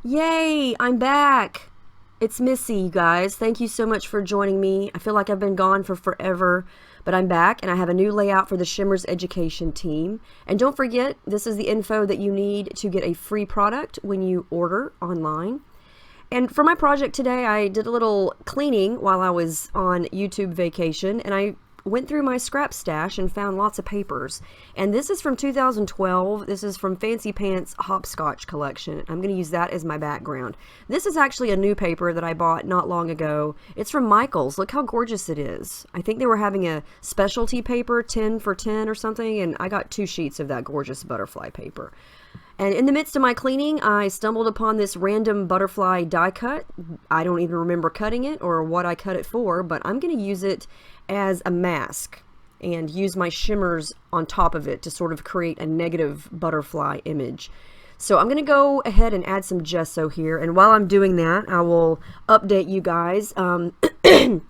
Yay, I'm back. It's Missy, you guys. Thank you so much for joining me. I feel like I've been gone for forever, but I'm back and I have a new layout for the Shimmerz education team. And don't forget, this is the info that you need to get a free product when you order online. And for my project today, I did a little cleaning while I was on YouTube vacation, and I went through my scrap stash and found lots of papers. And this is from 2012. This is from Fancy Pants Hopscotch collection. I'm going to use that as my background. This is actually a new paper that I bought not long ago. It's from Michael's. Look how gorgeous it is. I think they were having a specialty paper, 10 for 10 or something, and I got 2 sheets of that gorgeous butterfly paper. And in the midst of my cleaning, I stumbled upon this random butterfly die cut. I don't even remember cutting it or what I cut it for, but I'm going to use it as a mask and use my shimmers on top of it to sort of create a negative butterfly image. So I'm going to go ahead and add some gesso here. And while I'm doing that, I will update you guys. I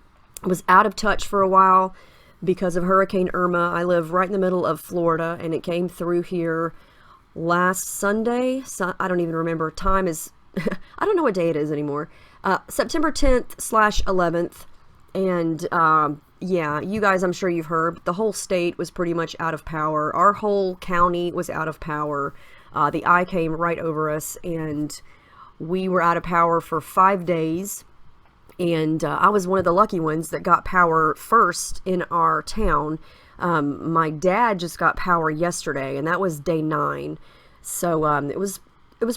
was out of touch for a while because of Hurricane Irma. I live right in the middle of Florida, and it came through here last Sunday. So I don't even remember. Time is, I don't know what day it is anymore. September 10th/11th. And yeah, you guys, I'm sure you've heard, the whole state was pretty much out of power. Our whole county was out of power. The eye came right over us, and we were out of power for 5 days. And I was one of the lucky ones that got power first in our town. My dad just got power yesterday, and that was day 9. So it was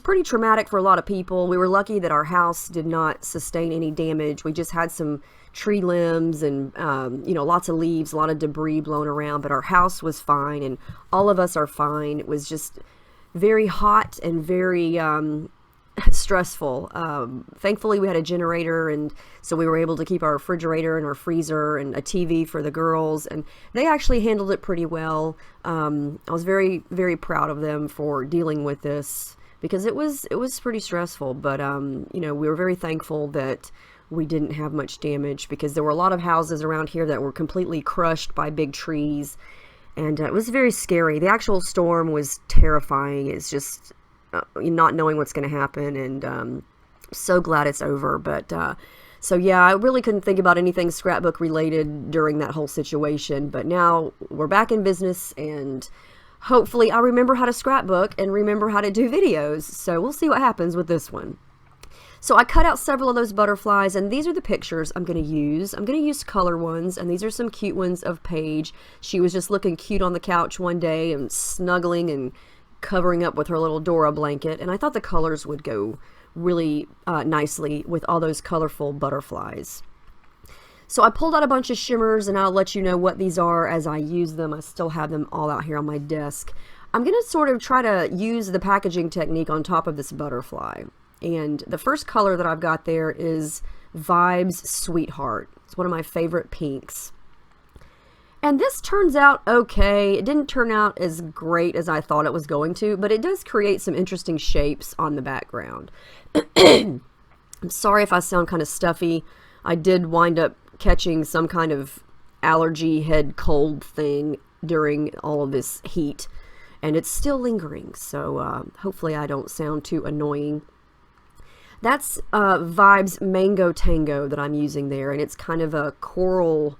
pretty traumatic for a lot of people. We were lucky that our house did not sustain any damage. We just had some tree limbs and lots of leaves, a lot of debris blown around, but our house was fine, and all of us are fine. It was just very hot and very stressful. Thankfully we had a generator, and so we were able to keep our refrigerator and our freezer and a TV for the girls, and they actually handled it pretty well. I was very, very proud of them for dealing with this because it was pretty stressful, but we were very thankful that we didn't have much damage, because there were a lot of houses around here that were completely crushed by big trees, and it was very scary. The actual storm was terrifying. It's just not knowing what's going to happen, and so glad it's over. But so yeah, I really couldn't think about anything scrapbook related during that whole situation, but now we're back in business, and hopefully I'll remember how to scrapbook and remember how to do videos. So we'll see what happens with this one. So I cut out several of those butterflies, and these are the pictures I'm going to use. I'm going to use color ones, and these are some cute ones of Paige. She was just looking cute on the couch one day and snuggling and covering up with her little Dora blanket, and I thought the colors would go really nicely with all those colorful butterflies. So I pulled out a bunch of shimmers, and I'll let you know what these are as I use them. I still have them all out here on my desk. I'm going to sort of try to use the packaging technique on top of this butterfly. And the first color that I've got there is Vibes Sweetheart. It's one of my favorite pinks. And this turns out okay. It didn't turn out as great as I thought it was going to, but it does create some interesting shapes on the background. I'm sorry if I sound kind of stuffy. I did wind up catching some kind of allergy head cold thing during all of this heat, and it's still lingering, so hopefully I don't sound too annoying. That's Vibes Mango Tango that I'm using there, and it's kind of a coral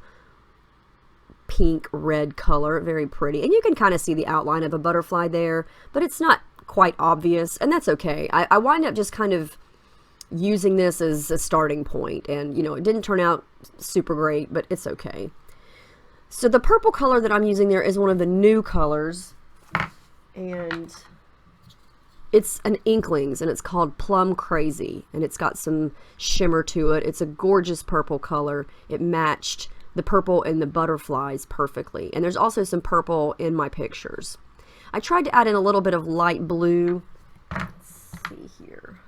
pink red color, very pretty, and you can kind of see the outline of a butterfly there, but it's not quite obvious, and that's okay. I wind up just kind of using this as a starting point, and it didn't turn out super great, but it's okay. So the purple color that I'm using there is one of the new colors, and it's an Inklings, and it's called Plum Crazy, and it's got some shimmer to it. It's a gorgeous purple color. It matched the purple and the butterflies perfectly, and there's also some purple in my pictures. I tried to add in a little bit of light blue. Let's see here.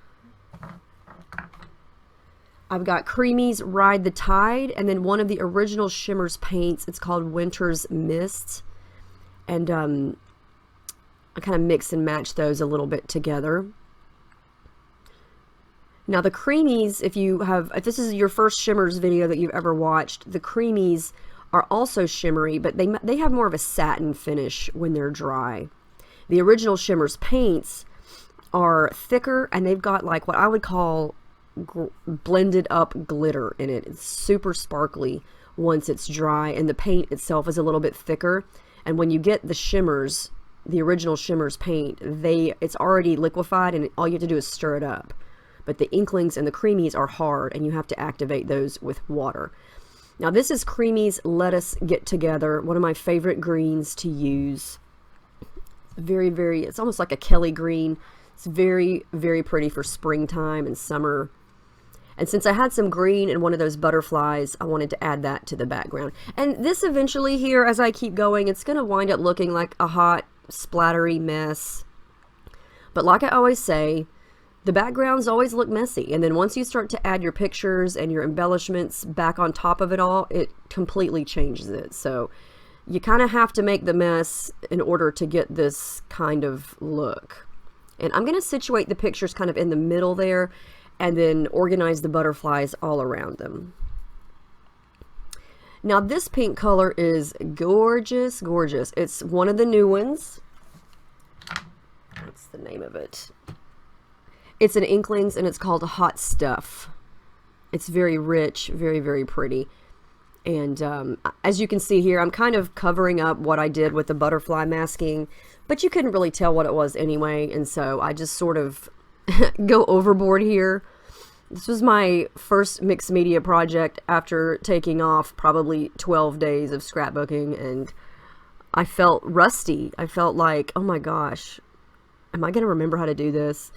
I've got Creamy's Ride the Tide, and then one of the original Shimmerz paints. It's called Winter's Mist, and I kind of mix and match those a little bit together. Now the Creamies, if this is your first Shimmerz video that you've ever watched, the Creamies are also shimmery, but they have more of a satin finish when they're dry. The original Shimmerz paints are thicker, and they've got like what I would call blended up glitter in it. It's super sparkly once it's dry, and the paint itself is a little bit thicker. And when you get the Shimmerz, the original Shimmerz paint, it's already liquefied, and all you have to do is stir it up. But the Inklings and the Creamies are hard, and you have to activate those with water. Now this is Creamy's Let Us Get Together, one of my favorite greens to use. Very, very, it's almost like a Kelly green. It's very, very pretty for springtime and summer. And since I had some green in one of those butterflies, I wanted to add that to the background. And this eventually here, as I keep going, it's going to wind up looking like a hot, splattery mess. But like I always say, the backgrounds always look messy. And then once you start to add your pictures and your embellishments back on top of it all, it completely changes it. So you kind of have to make the mess in order to get this kind of look. And I'm going to situate the pictures kind of in the middle there, and then organize the butterflies all around them. Now this pink color is gorgeous, gorgeous. It's one of the new ones. What's the name of it? It's an Inklings, and it's called Hot Stuff. It's very rich, very, very pretty. And as you can see here, I'm kind of covering up what I did with the butterfly masking, but you couldn't really tell what it was anyway, and so I just sort of go overboard here. This was my first mixed media project after taking off probably 12 days of scrapbooking, and I felt rusty. I felt like, oh my gosh, am I going to remember how to do this?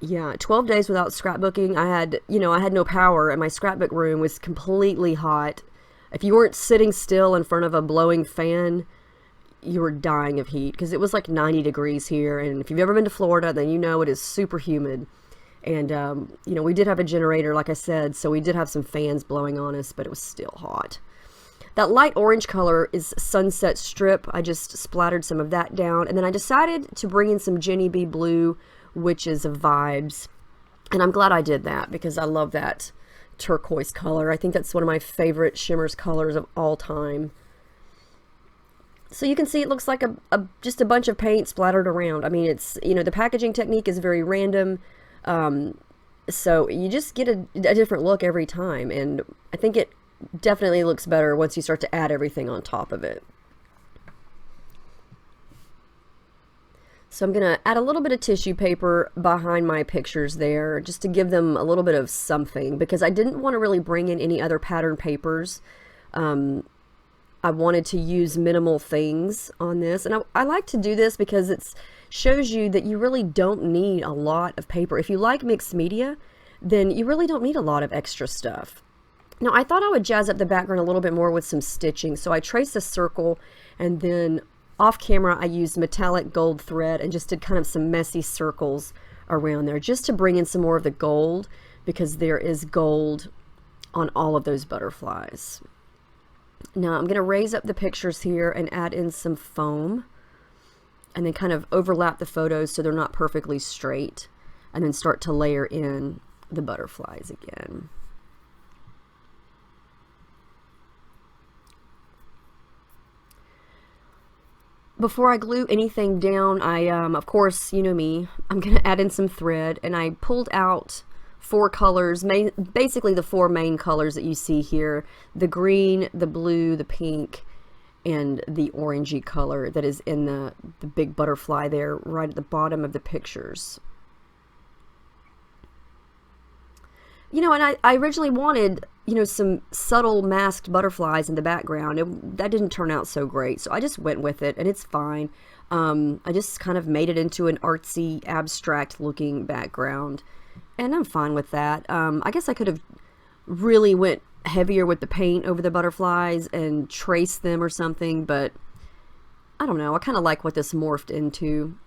Yeah, 12 days without scrapbooking. I had no power, and my scrapbook room was completely hot. If you weren't sitting still in front of a blowing fan, you were dying of heat, because it was like 90 degrees here. And if you've ever been to Florida, then you know it is super humid. And, we did have a generator, like I said, so we did have some fans blowing on us, but it was still hot. That light orange color is Sunset Strip. I just splattered some of that down, and then I decided to bring in some Jenny B Blue, Witches of Vibes, and I'm glad I did that because I love that turquoise color. I think that's one of my favorite Shimmerz colors of all time. So you can see it looks like just a bunch of paint splattered around. I mean, it's, the packaging technique is very random, so you just get a different look every time, and I think it definitely looks better once you start to add everything on top of it. So I'm going to add a little bit of tissue paper behind my pictures there, just to give them a little bit of something, because I didn't want to really bring in any other pattern papers. I wanted to use minimal things on this, and I like to do this because it shows you that you really don't need a lot of paper. If you like mixed media, then you really don't need a lot of extra stuff. Now I thought I would jazz up the background a little bit more with some stitching, so I traced a circle, and then off camera I used metallic gold thread and just did kind of some messy circles around there just to bring in some more of the gold, because there is gold on all of those butterflies. Now I'm going to raise up the pictures here and add in some foam, and then kind of overlap the photos so they're not perfectly straight, and then start to layer in the butterflies again. Before I glue anything down, I, of course, you know me, I'm going to add in some thread, and I pulled out 4 colors, basically the 4 main colors that you see here: the green, the blue, the pink, and the orangey color that is in the big butterfly there right at the bottom of the pictures. And I originally wanted, some subtle masked butterflies in the background. That didn't turn out so great, so I just went with it, and it's fine. I just kind of made it into an artsy, abstract looking background, and I'm fine with that. I guess I could have really went heavier with the paint over the butterflies and traced them or something, but I don't know. I kind of like what this morphed into.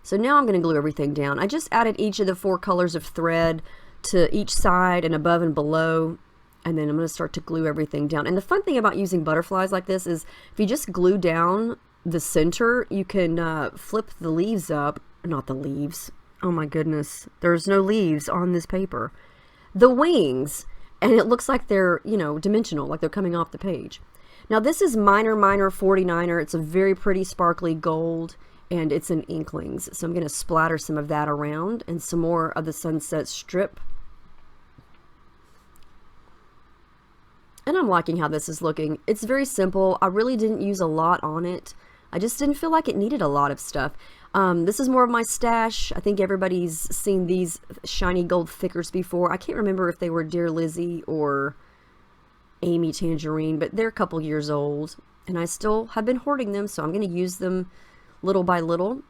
So now I'm going to glue everything down. I just added each of the 4 colors of thread to each side and above and below, and then I'm going to start to glue everything down. And the fun thing about using butterflies like this is if you just glue down the center, you can flip the leaves up. Not the leaves. Oh my goodness. There's no leaves on this paper. The wings, and it looks like they're, dimensional, like they're coming off the page. Now this is Minor 49er. It's a very pretty sparkly gold, and it's in Inklings. So I'm going to splatter some of that around and some more of the Sunset Strip. And I'm liking how this is looking. It's very simple. I really didn't use a lot on it. I just didn't feel like it needed a lot of stuff. This is more of my stash. I think everybody's seen these shiny gold thickers before. I can't remember if they were Dear Lizzie or Amy Tangerine, but they're a couple years old. And I still have been hoarding them, so I'm going to use them little by little.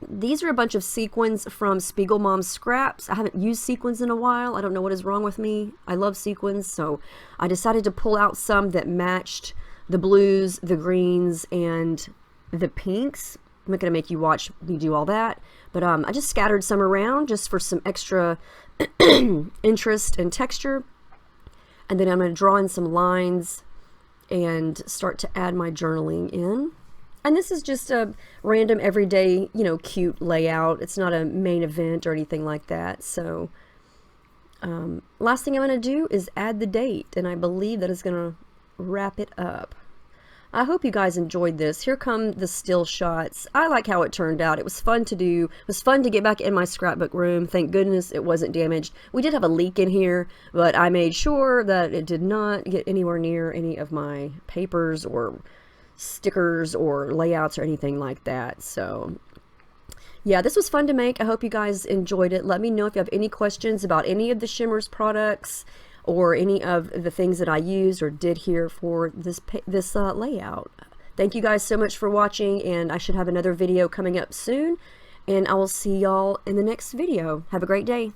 These are a bunch of sequins from Spiegel Mom's Scraps. I haven't used sequins in a while. I don't know what is wrong with me. I love sequins, so I decided to pull out some that matched the blues, the greens, and the pinks. I'm not going to make you watch me do all that, but I just scattered some around just for some extra interest and texture. And then I'm going to draw in some lines and start to add my journaling in. And this is just a random everyday, you know, cute layout. It's not a main event or anything like that. So last thing I'm going to do is add the date, and I believe that is going to wrap it up. I hope you guys enjoyed this. Here come the still shots. I like how it turned out. It was fun to do. It was fun to get back in my scrapbook room. Thank goodness it wasn't damaged. We did have a leak in here, but I made sure that it did not get anywhere near any of my papers or stickers or layouts or anything like that. So yeah, this was fun to make. I hope you guys enjoyed it. Let me know if you have any questions about any of the Shimmerz products or any of the things that I used or did here for this layout. Thank you guys so much for watching, and I should have another video coming up soon, and I will see y'all in the next video. Have a great day.